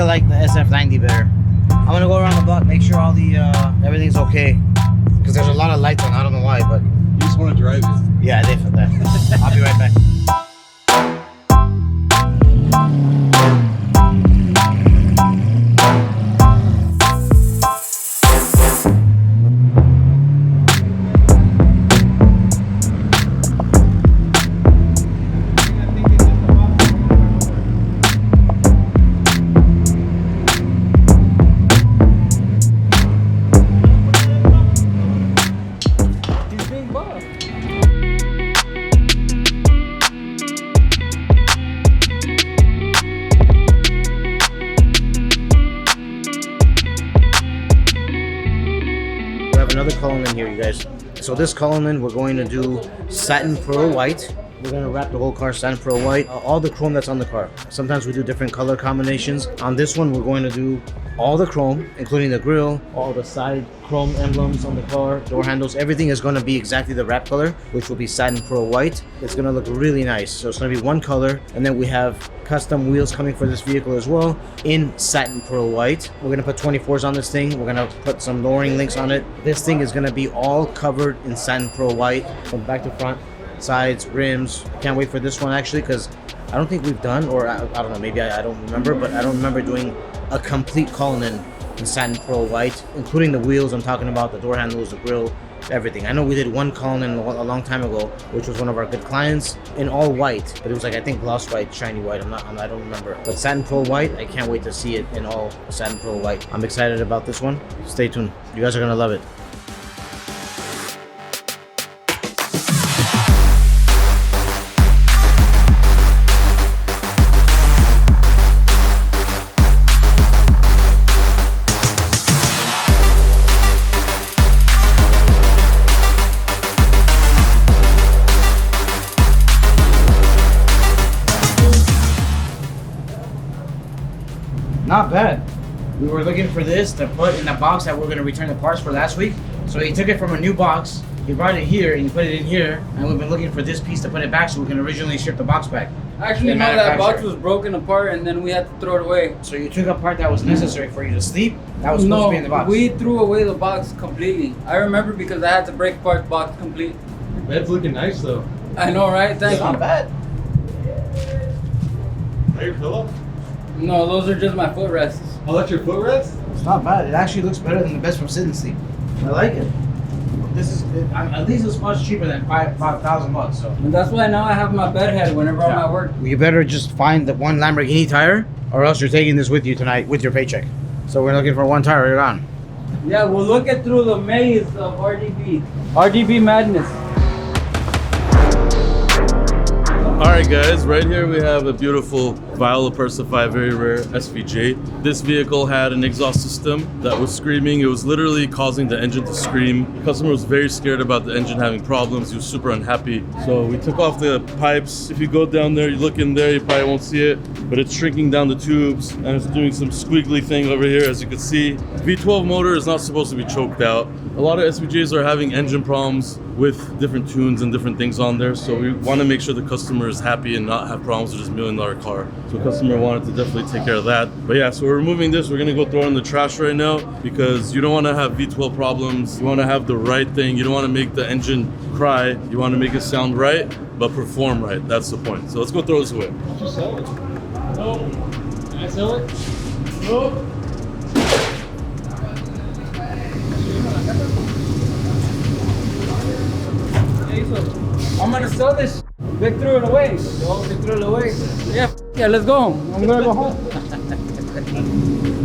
still like the SF90 better. I'm gonna go around the block, make sure all the everything's okay. Because there's a lot of lights on, I don't know why, but... You just want to drive it. Yeah, I did for that. I'll be right back. Another Cullinan here, you guys. So this Cullinan, we're going to do satin pearl white. We're going to wrap the whole car satin pearl white. All the chrome that's on the car. Sometimes we do different color combinations. On this one, we're going to do all the chrome, including the grille, all the side chrome emblems on the car, door handles. Everything is going to be exactly the wrap color, which will be satin pearl white. It's going to look really nice. So it's going to be one color, and then we have custom wheels coming for this vehicle as well in satin pearl white. We're going to put 24s on this thing. We're going to put some lowering links on it. This thing is going to be all covered in satin pearl white from back to front, sides, rims. Can't wait for this one actually, because I don't think we've done, or I don't know, maybe I don't remember, but I don't remember doing a complete Cullinan in satin pearl white, including the wheels I'm talking about, the door handles, the grille, everything. I know we did one Cullinan a long time ago, which was one of our good clients, in all white, but it was like, I think gloss white, shiny white, I don't remember. But satin pearl white, I can't wait to see it in all satin pearl white. I'm excited about this one. Stay tuned. You guys are gonna love it. Not bad. We were looking for this to put in the box that we're going to return the parts for last week. So he took it from a new box, he brought it here, and he put it in here, and we've been looking for this piece to put it back so we can originally ship the box back. Actually, no, that box was broken apart, and then we had to throw it away. So you took a part that was necessary for you to sleep? That was supposed to be in the box? We threw away the box completely. I remember because I had to break apart the box complete. Your bed's looking nice though. I know, right? Thank you. Not bad. Is that your pillow? No, those are just my footrests. Oh, that's your footrest? It's not bad. It actually looks better than the best from Sit and Sleep. I like it. This is at least it's much cheaper than $5,000. So. And that's why now I have my bed head whenever I'm at work. You better just find the one Lamborghini tire, or else you're taking this with you tonight with your paycheck. So we're looking for one tire. You're on. Yeah, we'll look it through the maze of RDB. RDB madness. Alright guys, right here we have a beautiful Viola Persify, very rare SVJ. This vehicle had an exhaust system that was screaming. It was literally causing the engine to scream. The customer was very scared about the engine having problems. He was super unhappy. So we took off the pipes. If you go down there, you look in there, you probably won't see it, but it's shrinking down the tubes and it's doing some squiggly thing over here, as you can see. V12 motor is not supposed to be choked out. A lot of SVJs are having engine problems with different tunes and different things on there, so we want to make sure the customer is happy and not have problems with this $1 million car. So the customer wanted to definitely take care of that. But yeah, so we're removing this. We're gonna go throw it in the trash right now because you don't want to have V12 problems. You want to have the right thing. You don't want to make the engine cry. You want to make it sound right but perform right. That's the point. So let's go throw this away. Did you sell it? No. Can I sell it? No. I'm gonna sell this. They threw it away. They threw it away. Yeah, let's go. I'm gonna go home.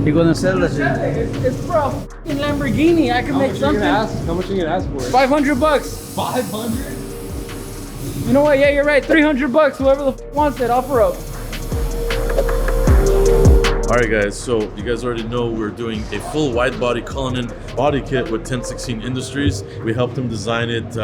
You're gonna sell this? It's for a fucking Lamborghini. I can make something. How much are you gonna ask for it? $500. 500? You know what? Yeah, you're right. $300. Whoever the wants it, offer up. Alright guys, so you guys already know we're doing a full wide body Cullinan body kit with 1016 Industries. We helped them design it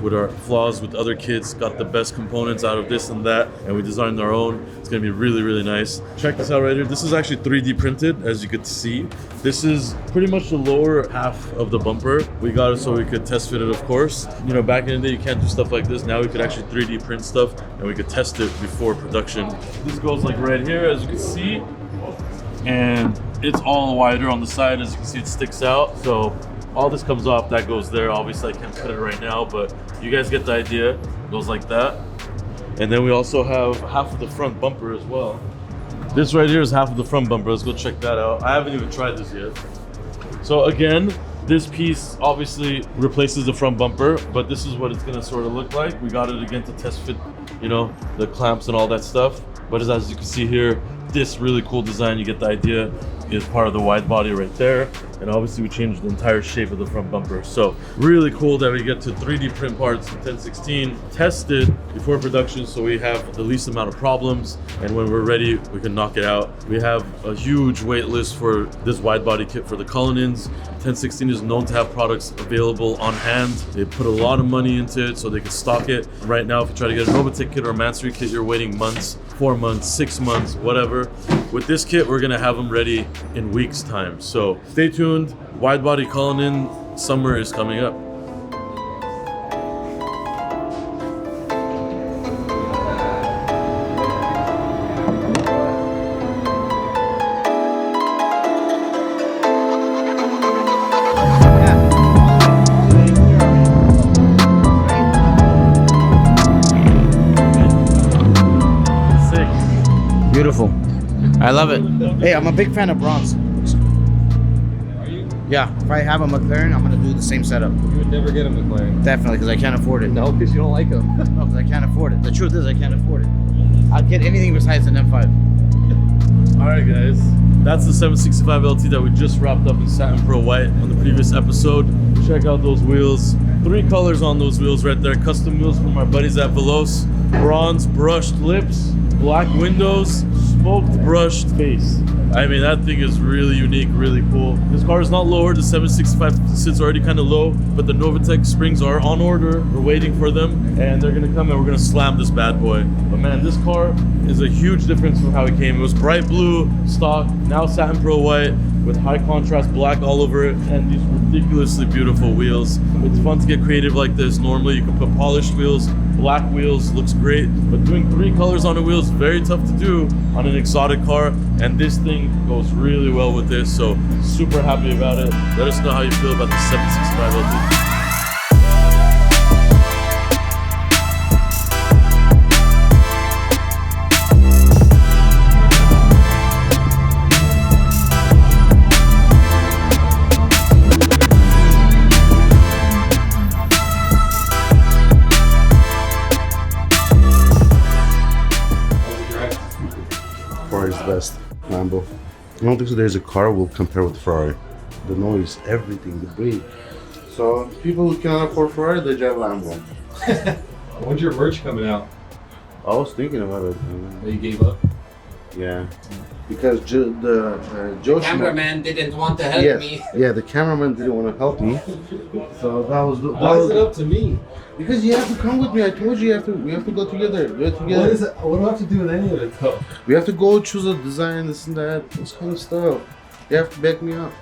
with our flaws with other kits, got the best components out of this and that, and we designed our own. It's gonna be really, really nice. Check this out right here. This is actually 3D printed, as you could see. This is pretty much the lower half of the bumper. We got it so we could test fit it, of course. You know, back in the day, you can't do stuff like this. Now we could actually 3D print stuff and we could test it before production. This goes like right here, as you can see. and it's all wider on the side. As you can see, it sticks out. So all this comes off, that goes there. Obviously I can't cut it right now, but you guys get the idea. It goes like that. And then we also have half of the front bumper as well. This right here is half of the front bumper. Let's go check that out. I haven't even tried this yet. So again, this piece obviously replaces the front bumper, but this is what it's gonna sort of look like. We got it again to test fit, you know, the clamps and all that stuff. But as you can see here, this really cool design, you get the idea, is part of the wide body right there. And obviously we changed the entire shape of the front bumper. So really cool that we get to 3D print parts in 1016, tested before production so we have the least amount of problems. And when we're ready, we can knock it out. We have a huge wait list for this wide body kit for the Cullinans. 1016 is known to have products available on hand. They put a lot of money into it so they can stock it. Right now, if you try to get a Novatec kit or a Mansory kit, you're waiting months, 4 months, 6 months, whatever. With this kit, we're gonna have them ready in weeks' time. So stay tuned. Wide body Cullinan summer is coming up. Beautiful. I love it. Hey, I'm a big fan of bronze. Yeah, if I have a McLaren, I'm gonna do the same setup. You would never get a McLaren. Definitely, because I can't afford it. No, because you don't like them. No, because I can't afford it. The truth is, I can't afford it. I'll get anything besides an M5. All right, guys. That's the 765LT that we just wrapped up in Satin Pro White on the previous episode. Check out those wheels. 3 colors on those wheels right there. Custom wheels from our buddies at Veloce. Bronze brushed lips, black windows, smoked brushed face. I mean, that thing is really unique, really cool. This car is not lowered. The 765 sits already kind of low, but the Novatec springs are on order. We're waiting for them, and they're gonna come and we're gonna slam this bad boy. But man, this car is a huge difference from how it came. It was bright blue stock, now Satin Pro White with high contrast black all over it, and these ridiculously beautiful wheels. It's fun to get creative like this. Normally you can put polished wheels, black wheels, looks great, but doing 3 colors on a wheel is very tough to do on an exotic car, and this thing goes really well with this, so super happy about it. Let us know how you feel about the 765LT. Ferrari is the best. Lambo. I don't think so there's a car will compare with Ferrari. The noise, everything, the brake. So people who cannot afford Ferrari, they drive Lambo. When's your merch coming out? I was thinking about it. That you gave up? Yeah. Because Joe Cameraman didn't want to help me. Yeah, the cameraman didn't want to help me. So that was Why is it up to me? because you have to come with me. I told you we have to go together. Do it together. What is it? What do I have to do with any of it though? We have to go choose a design, this and that, this kind of stuff. You have to back me up.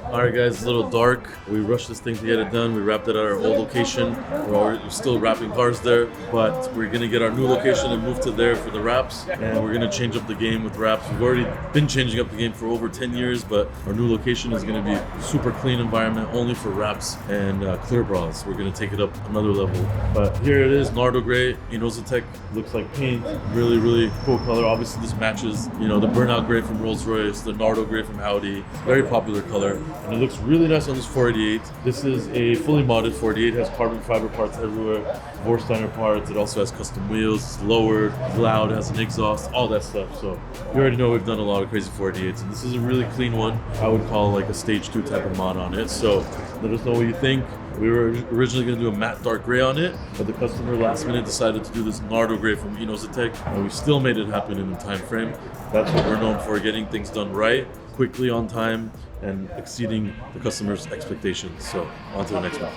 All right, guys, it's a little dark. We rushed this thing to get it done. We wrapped it at our old location. We're still wrapping cars there, but we're gonna get our new location and move to there for the wraps. And we're gonna change up the game with wraps. We've already been changing up the game for over 10 years, but our new location is gonna be super clean environment only for wraps and clear bras. We're gonna take it up another level. But here it is, Nardo gray. Inozatec looks like paint. Really, really cool color. Obviously, this matches, you know, the burnout gray from Rolls Royce, the Nardo gray from Audi. Very popular color. And it looks really nice on this 488. This is a fully modded 488, has carbon fiber parts everywhere, Vorsteiner parts. It also has custom wheels, it's lowered, loud, has an exhaust, all that stuff. So you already know we've done a lot of crazy 488s, and this is a really clean one. I would call like a stage 2 type of mod on it. So let us know what you think. We were originally going to do a matte dark gray on it, but the customer last minute decided to do this Nardo gray from Inozatec, and we still made it happen in the time frame. That's what we're known for, getting things done right, quickly, on time, and exceeding the customer's expectations. So on to the next one.